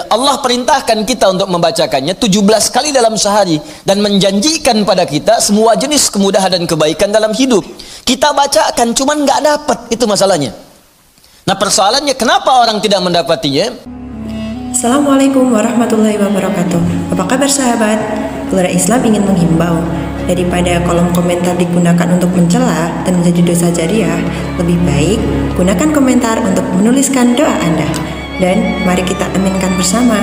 Allah perintahkan kita untuk membacakannya 17 kali dalam sehari dan menjanjikan pada kita semua jenis kemudahan dan kebaikan dalam hidup. Kita bacakan cuman nggak dapat, itu masalahnya. Nah, persoalannya kenapa orang tidak mendapatinya? Assalamualaikum warahmatullahi wabarakatuh. Apa kabar sahabat? Keluarga Islam ingin menghimbau, daripada kolom komentar digunakan untuk mencela dan menjadi dosa jariah, lebih baik gunakan komentar untuk menuliskan doa Anda. Dan mari kita aminkan bersama,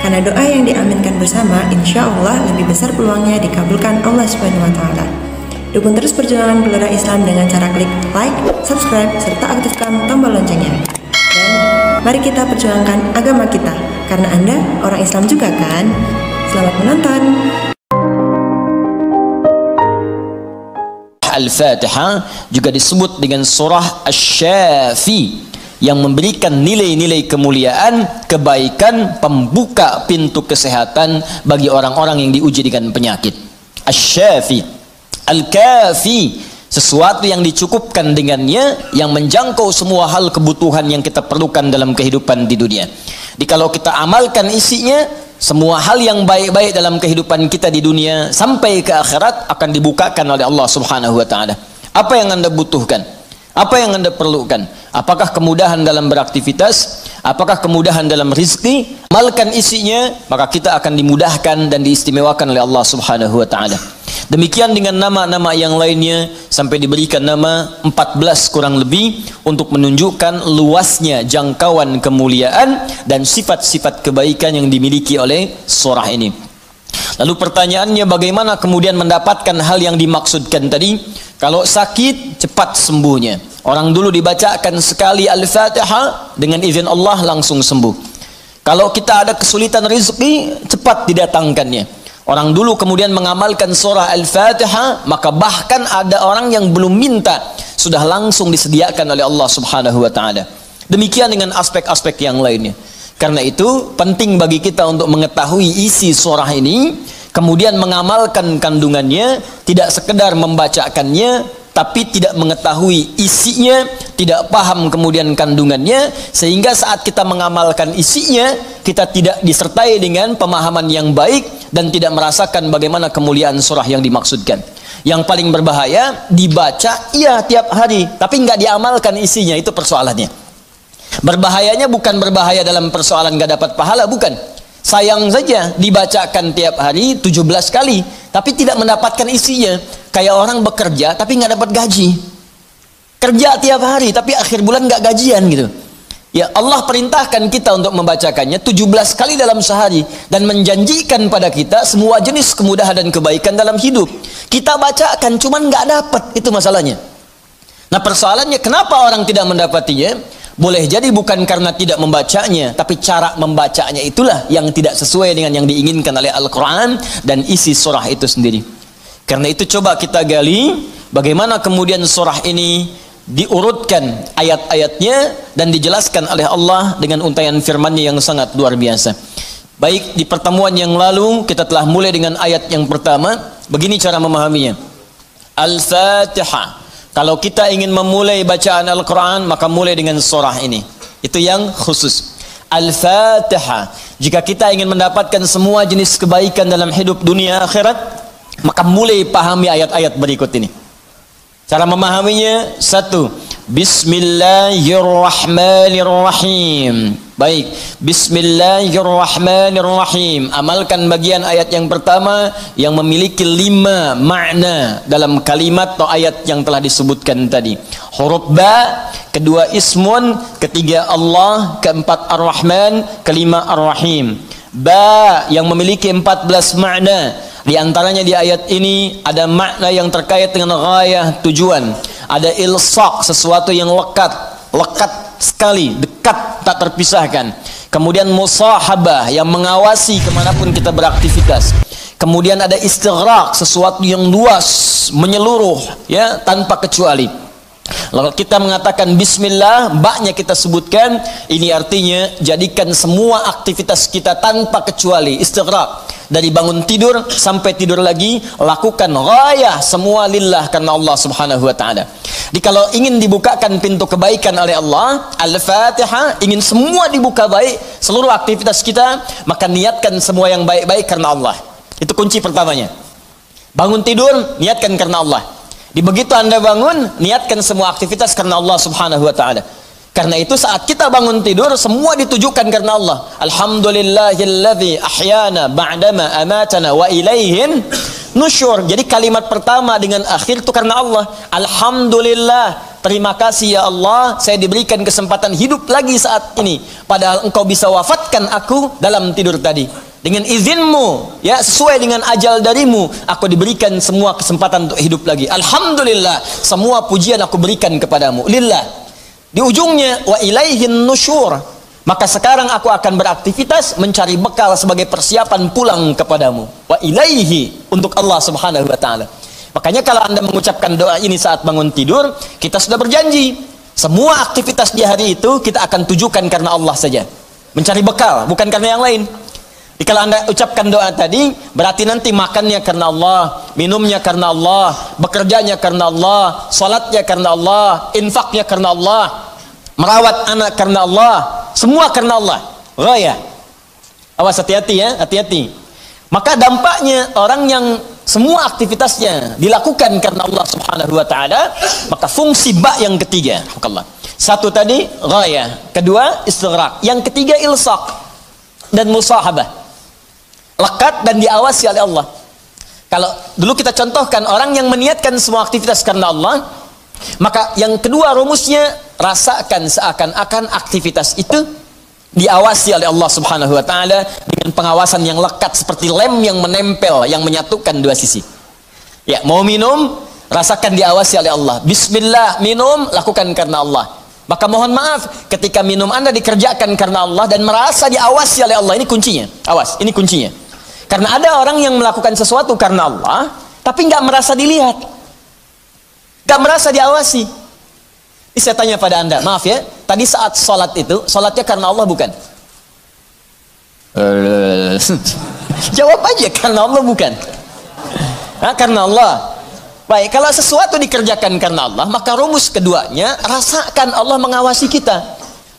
karena doa yang diaminkan bersama insya Allah lebih besar peluangnya dikabulkan Allah Subhanahu wa Ta'ala. Dukung terus perjuangan keluarga Islam dengan cara klik like, subscribe, serta aktifkan tombol loncengnya. Dan mari kita perjuangkan agama kita, karena Anda orang Islam juga kan? Selamat menonton. Al-Fatihah juga disebut dengan surah Asy-Syafi, yang memberikan nilai-nilai kemuliaan, kebaikan, pembuka pintu kesehatan bagi orang-orang yang diuji dengan penyakit. Asy-Syafi, Al-Kafi, sesuatu yang dicukupkan dengannya, yang menjangkau semua hal kebutuhan yang kita perlukan dalam kehidupan di dunia. Jadi kalau kita amalkan isinya, semua hal yang baik-baik dalam kehidupan kita di dunia sampai ke akhirat akan dibukakan oleh Allah Subhanahu wa Ta'ala. Apa yang Anda butuhkan? Apa yang Anda perlukan? Apakah kemudahan dalam beraktivitas? Apakah kemudahan dalam rizki? Amalkan isinya, maka kita akan dimudahkan dan diistimewakan oleh Allah Subhanahu wa Ta'ala. Demikian dengan nama-nama yang lainnya, sampai diberikan nama 14 kurang lebih untuk menunjukkan luasnya jangkauan kemuliaan dan sifat-sifat kebaikan yang dimiliki oleh surah ini. Lalu pertanyaannya, bagaimana kemudian mendapatkan hal yang dimaksudkan tadi? Kalau sakit, cepat sembuhnya. Orang dulu dibacakan sekali Al-Fatihah, dengan izin Allah langsung sembuh. Kalau kita ada kesulitan rezeki, cepat didatangkannya. Orang dulu kemudian mengamalkan surah Al-Fatihah, maka bahkan ada orang yang belum minta, sudah langsung disediakan oleh Allah Subhanahu wa Ta'ala. Demikian dengan aspek-aspek yang lainnya. Karena itu penting bagi kita untuk mengetahui isi surah ini, kemudian mengamalkan kandungannya, tidak sekedar membacakannya tapi tidak mengetahui isinya, tidak paham kemudian kandungannya, sehingga saat kita mengamalkan isinya, kita tidak disertai dengan pemahaman yang baik dan tidak merasakan bagaimana kemuliaan surah yang dimaksudkan. Yang paling berbahaya, dibaca iya tiap hari tapi nggak diamalkan isinya, itu persoalannya. Berbahayanya bukan berbahaya dalam persoalan nggak dapat pahala, bukan. Sayang saja dibacakan tiap hari 17 kali tapi tidak mendapatkan isinya. Kayak orang bekerja tapi nggak dapat gaji. Kerja tiap hari tapi akhir bulan nggak gajian gitu. Ya, Allah perintahkan kita untuk membacakannya 17 kali dalam sehari dan menjanjikan pada kita semua jenis kemudahan dan kebaikan dalam hidup. Kita bacakan cuman nggak dapat, itu masalahnya. Nah, persoalannya kenapa orang tidak mendapatinya? Boleh jadi bukan karena tidak membacanya, tapi cara membacanya itulah yang tidak sesuai dengan yang diinginkan oleh Al-Quran dan isi surah itu sendiri. Karena itu coba kita gali bagaimana kemudian surah ini diurutkan ayat-ayatnya dan dijelaskan oleh Allah dengan untaian firman-Nya yang sangat luar biasa. Baik, di pertemuan yang lalu kita telah mulai dengan ayat yang pertama. Begini cara memahaminya. Al-Fatihah. Kalau kita ingin memulai bacaan Al-Quran, maka mulai dengan surah ini. Itu yang khusus. Al-Fatihah. Jika kita ingin mendapatkan semua jenis kebaikan dalam hidup dunia akhirat, maka mulai pahami ayat-ayat berikut ini. Cara memahaminya, satu, Bismillahirrahmanirrahim. Baik, Bismillahirrahmanirrahim. Amalkan bagian ayat yang pertama yang memiliki 5 makna dalam kalimat atau ayat yang telah disebutkan tadi. Huruf ba, kedua ismun, ketiga Allah, keempat ar-Rahman, kelima ar-Rahim. Ba yang memiliki 14 makna. Di antaranya di ayat ini ada makna yang terkait dengan ghayah, tujuan. Ada ilsaq, sesuatu yang lekat sekali, dekat, tak terpisahkan. Kemudian musahabah, yang mengawasi kemanapun kita beraktivitas. Kemudian ada istighraq, sesuatu yang luas, menyeluruh, ya, tanpa kecuali. Kalau kita mengatakan bismillah, baknya kita sebutkan, ini artinya jadikan semua aktivitas kita tanpa kecuali istighraq. Dari bangun tidur sampai tidur lagi, lakukan ghayah semua lillah, karena Allah Subhanahu wa taala. Jadi kalau ingin dibukakan pintu kebaikan oleh Allah, Al-Fatihah, ingin semua dibuka baik, seluruh aktivitas kita, maka niatkan semua yang baik-baik karena Allah. Itu kunci pertamanya. Bangun tidur, niatkan karena Allah. Di begitu Anda bangun, niatkan semua aktivitas karena Allah Subhanahu wa taala. Karena itu saat kita bangun tidur, semua ditujukan karena Allah. Alhamdulillahilladzi ahyana ba'dama amatana wa ilaihin nusyur. Jadi kalimat pertama dengan akhir itu karena Allah. Alhamdulillah, terima kasih ya Allah, saya diberikan kesempatan hidup lagi saat ini, padahal Engkau bisa wafatkan aku dalam tidur tadi. Dengan izinmu, ya, sesuai dengan ajal darimu, aku diberikan semua kesempatan untuk hidup lagi. Alhamdulillah, semua pujian aku berikan kepadamu, lillah. Di ujungnya, wa ilaihin nusyur, maka sekarang aku akan beraktivitas mencari bekal sebagai persiapan pulang kepadamu. Wa ilaihi, untuk Allah Subhanahu wa taala. Makanya kalau Anda mengucapkan doa ini saat bangun tidur, kita sudah berjanji, semua aktivitas di hari itu kita akan tujukan karena Allah saja. Mencari bekal, bukan karena yang lain. Jadi kalau Anda ucapkan doa tadi, berarti nanti makannya karena Allah, minumnya karena Allah, bekerjanya karena Allah, salatnya karena Allah, infaknya karena Allah, merawat anak karena Allah, semua karena Allah. Ghayah. Awas, hati-hati ya, hati-hati. Maka dampaknya orang yang semua aktivitasnya dilakukan karena Allah Subhanahu wa taala, maka fungsi ba yang ketiga, satu tadi ghayah, kedua istighraq, yang ketiga ilsaq dan musahabah. Lekat dan diawasi oleh Allah. Kalau dulu kita contohkan orang yang meniatkan semua aktivitas karena Allah, maka yang kedua rumusnya, rasakan seakan-akan aktivitas itu diawasi oleh Allah Subhanahu wa taala dengan pengawasan yang lekat seperti lem yang menempel, yang menyatukan dua sisi. Ya, mau minum, rasakan diawasi oleh Allah. Bismillah, minum, lakukan karena Allah. Maka mohon maaf, ketika minum Anda dikerjakan karena Allah dan merasa diawasi oleh Allah, ini kuncinya. Awas, ini kuncinya. Karena ada orang yang melakukan sesuatu karena Allah, tapi nggak merasa dilihat, nggak merasa diawasi. Ini saya tanya pada Anda, maaf ya, tadi saat sholat itu, sholatnya karena Allah bukan? Jawab aja, karena Allah bukan? Nah, karena Allah. Baik, kalau sesuatu dikerjakan karena Allah, maka rumus keduanya, rasakan Allah mengawasi kita.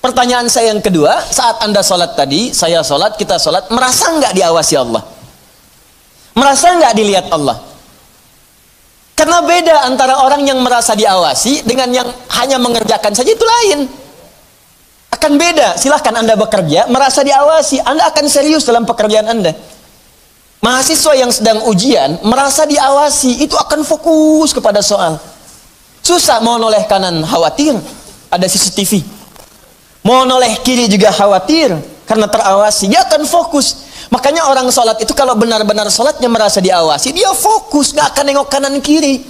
Pertanyaan saya yang kedua, saat Anda sholat tadi, saya sholat, kita sholat, merasa nggak diawasi Allah? Merasa nggak dilihat Allah? Karena beda antara orang yang merasa diawasi dengan yang hanya mengerjakan saja, itu lain. Akan beda. Silahkan Anda bekerja, merasa diawasi, Anda akan serius dalam pekerjaan Anda. Mahasiswa yang sedang ujian, merasa diawasi, itu akan fokus kepada soal. Susah, mau noleh kanan, khawatir, ada CCTV. Mau noleh kiri juga khawatir, karena terawasi, dia akan fokus. Makanya orang sholat itu kalau benar-benar sholatnya merasa diawasi, dia fokus, gak akan nengok kanan kiri.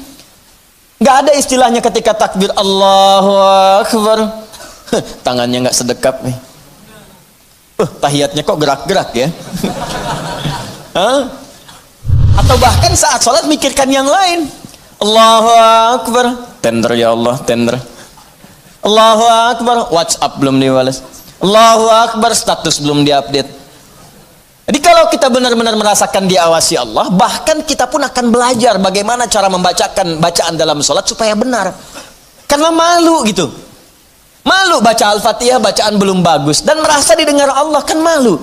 Gak ada istilahnya ketika takbir Allahu Akbar, tangannya gak sedekap nih. Tahiyatnya kok gerak-gerak ya. Atau bahkan saat sholat mikirkan yang lain. Allahu Akbar, tender ya Allah, tender. Allahu Akbar, WhatsApp belum dibalas. Allahu Akbar, status belum diupdate. Jadi kalau kita benar-benar merasakan diawasi Allah, bahkan kita pun akan belajar bagaimana cara membacakan bacaan dalam sholat supaya benar. Karena malu gitu. Malu baca Al-Fatihah, bacaan belum bagus, dan merasa didengar Allah, kan malu.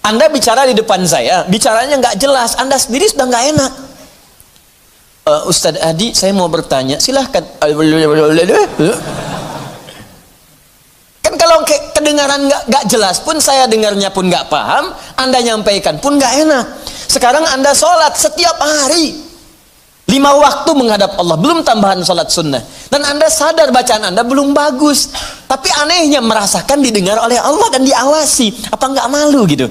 Anda bicara di depan saya, bicaranya nggak jelas, Anda sendiri sudah nggak enak. Ustadz Adi, saya mau bertanya, silahkan. Kan kalau kedengaran nggak jelas pun, saya dengarnya pun nggak paham, Anda nyampaikan pun nggak enak. Sekarang Anda sholat setiap hari 5 waktu menghadap Allah, belum tambahan sholat sunnah, dan Anda sadar bacaan Anda belum bagus, tapi anehnya merasakan didengar oleh Allah dan diawasi. Apa nggak malu gitu?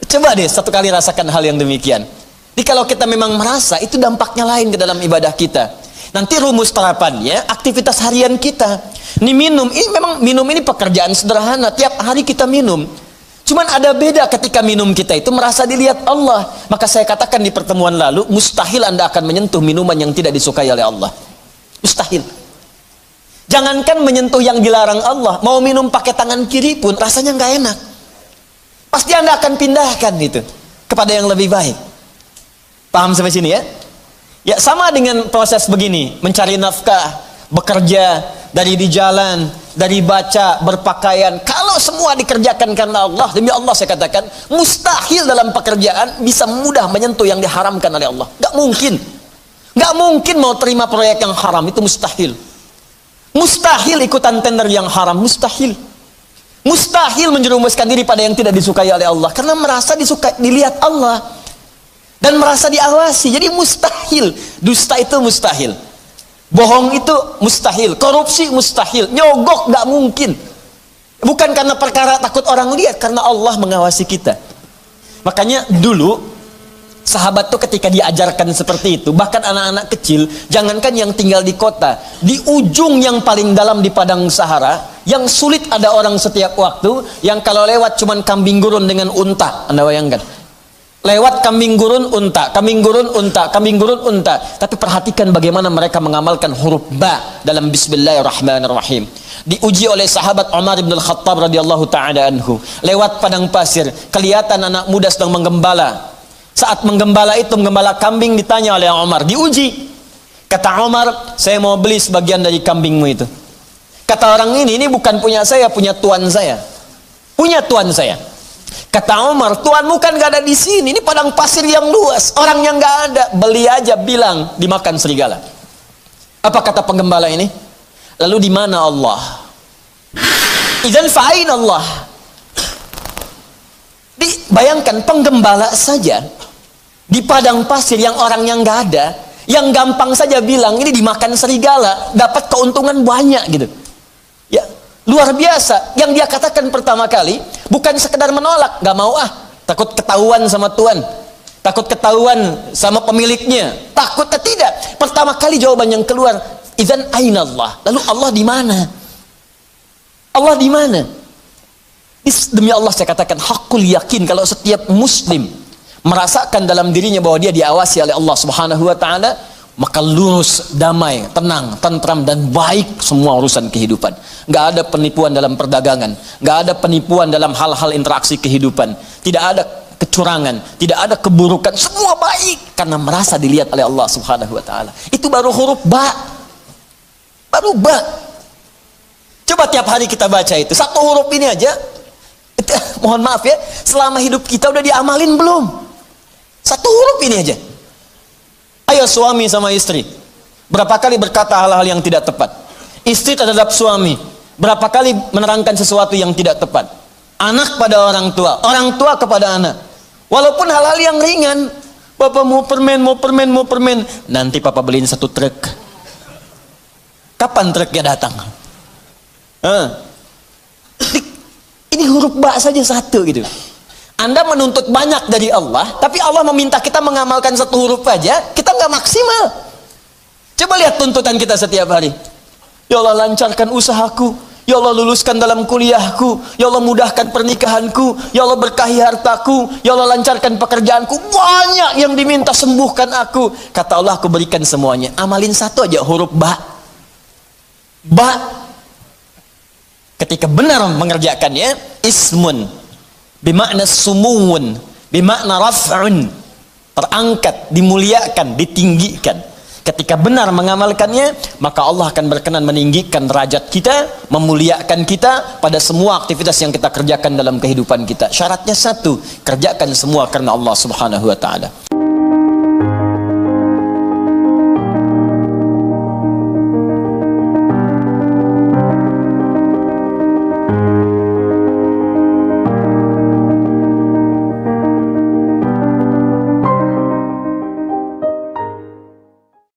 Coba deh satu kali rasakan hal yang demikian. Jadi kalau kita memang merasa, itu dampaknya lain ke dalam ibadah kita. Nanti rumus terapannya, aktivitas harian kita. Ini minum, ini memang minum ini pekerjaan sederhana, tiap hari kita minum. Cuman ada beda ketika minum kita itu merasa dilihat Allah. Maka saya katakan di pertemuan lalu, mustahil Anda akan menyentuh minuman yang tidak disukai oleh Allah. Mustahil. Jangankan menyentuh yang dilarang Allah, mau minum pakai tangan kiri pun rasanya nggak enak. Pasti Anda akan pindahkan itu kepada yang lebih baik. Paham sampai sini ya? Ya, sama dengan proses begini, mencari nafkah, bekerja, dari di jalan, dari baca, berpakaian. Kalau semua dikerjakan karena Allah, demi Allah saya katakan, mustahil dalam pekerjaan bisa mudah menyentuh yang diharamkan oleh Allah. Gak mungkin. Gak mungkin mau terima proyek yang haram, itu mustahil. Mustahil ikutan tender yang haram, mustahil. Mustahil menjerumuskan diri pada yang tidak disukai oleh Allah, karena merasa disukai, dilihat Allah, dan merasa diawasi. Jadi mustahil. Dusta itu mustahil, bohong itu mustahil, korupsi mustahil, nyogok gak mungkin. Bukan karena perkara takut orang lihat, karena Allah mengawasi kita. Makanya dulu sahabat tuh ketika diajarkan seperti itu, bahkan anak-anak kecil, jangankan yang tinggal di kota, di ujung yang paling dalam di padang Sahara, yang sulit ada orang setiap waktu, yang kalau lewat cuman kambing gurun dengan unta. Anda bayangkan, lewat kambing gurun unta, kambing gurun unta, kambing gurun unta. Tapi perhatikan bagaimana mereka mengamalkan huruf ba dalam Bismillahirrahmanirrahim. Diuji oleh sahabat Umar bin Al-Khattab radhiyallahu ta'ala anhu, lewat padang pasir, kelihatan anak muda sedang menggembala. Saat menggembala itu, menggembala kambing, ditanya oleh Umar, diuji. Kata Umar, saya mau beli sebagian dari kambingmu itu. Kata orang ini bukan punya saya, punya tuan saya. Punya tuan saya. Kata Umar, tuanmu kan gak ada di sini, ini padang pasir yang luas, orang yang gak ada, beli aja, bilang dimakan serigala. Apa kata penggembala ini? Lalu di mana Allah? Idzan fa'ain Allah. Bayangkan penggembala saja di padang pasir yang orang yang nggak ada, yang gampang saja bilang ini dimakan serigala, dapat keuntungan banyak gitu. Ya, luar biasa. Yang dia katakan pertama kali bukan sekedar menolak, nggak mau takut ketahuan sama tuan, takut ketahuan sama pemiliknya, takut tidak. Pertama kali jawaban yang keluar, idzan aina Allah. Lalu Allah di mana? Allah di mana? Demi Allah saya katakan, hakul yakin kalau setiap muslim merasakan dalam dirinya bahwa dia diawasi oleh Allah Subhanahu wa taala, maka lurus, damai, tenang, tentram dan baik semua urusan kehidupan. Nggak ada penipuan dalam perdagangan, nggak ada penipuan dalam hal-hal interaksi kehidupan, tidak ada kecurangan, tidak ada keburukan, semua baik karena merasa dilihat oleh Allah Subhanahu wa taala. Itu baru huruf ba. Baru ba. Coba tiap hari kita baca itu. Satu huruf ini aja, mohon maaf ya, selama hidup kita udah diamalin belum? Satu huruf ini aja. Ayo suami sama istri, berapa kali berkata hal-hal yang tidak tepat? Istri terhadap suami, berapa kali menerangkan sesuatu yang tidak tepat? Anak pada orang tua kepada anak. Walaupun hal-hal yang ringan, Bapak mau permen, nanti Papa beliin satu truk. Kapan truknya datang? Ini huruf ba saja satu gitu. Anda menuntut banyak dari Allah, tapi Allah meminta kita mengamalkan satu huruf aja, kita nggak maksimal. Coba lihat tuntutan kita setiap hari. Ya Allah lancarkan usahaku, ya Allah luluskan dalam kuliahku, ya Allah mudahkan pernikahanku, ya Allah berkahi hartaku, ya Allah lancarkan pekerjaanku. Banyak yang diminta, sembuhkan aku. Kata Allah, aku berikan semuanya. Amalin satu aja huruf ba. Ba. Ketika benar mengerjakannya, ismun bimakna sumuun, bimakna raf'un, terangkat, dimuliakan, ditinggikan. Ketika benar mengamalkannya, maka Allah akan berkenan meninggikan derajat kita, memuliakan kita pada semua aktivitas yang kita kerjakan dalam kehidupan kita. Syaratnya satu, kerjakan semua karena Allah Subhanahu wa taala.